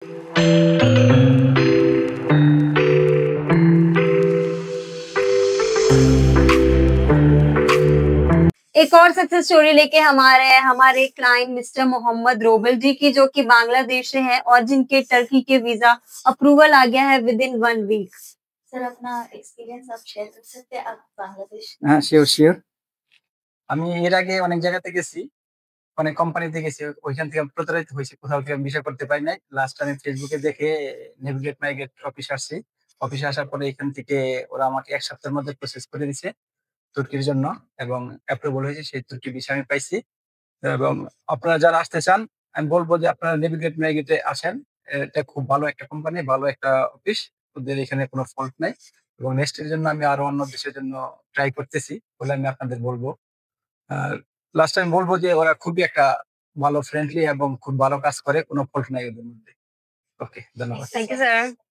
एक और success story लेके हमारे हमारे क्लाइंट मिस्टर मोहम्मद रोबल जी की, जो कि बांग्लादेश से हैं और जिनके टर्की के वीजा अप्रूवल आ गया है विद इन 1 वीक। सर अपना एक्सपीरियंस आप शेयर कर सकते हैं? आप बांग्लादेश। हाँ, শিওর। আমি এর আগে অনেক জায়গাতে গেছি, অনেক কোম্পানিতে গেছি। ওইখান থেকে আমি প্রতারিত হয়েছি। কোথাও থেকে আমি ভিসা করতে পারি নাই। লাস্ট আমি ফেসবুকে দেখে নেভিগেট মাইগ্রেট অফিসে আসছি। অফিসে আসার পরে এখান থেকে ওরা আমাকে ১ সপ্তাহের মধ্যে প্রসেস করে দিছে তুর্কির জন্য এবং অ্যাপ্রুভাল হয়েছে। সেই তুর্কি ভিসা আমি পাইছি। এবং আপনারা যারা আসতে চান, আমি বলব যে আপনারা নেভিগেট মাইগ্রেটে আসেন। এটা খুব ভালো একটা কোম্পানি, ভালো একটা অফিস। ওদের এখানে কোনো ফল্ট নাই। এবং নেক্সট এর জন্য আমি আরো অন্য দেশের জন্য ট্রাই করতেছি বলে আমি আপনাদের বলব। আর লাস্ট টাইম বলব যে ওরা খুবই একটা ভালো ফ্রেন্ডলি এবং খুব ভালো কাজ করে। কোনো ফল্ট নাই ওদের মধ্যে। ওকে, ধন্যবাদ। Thank you sir.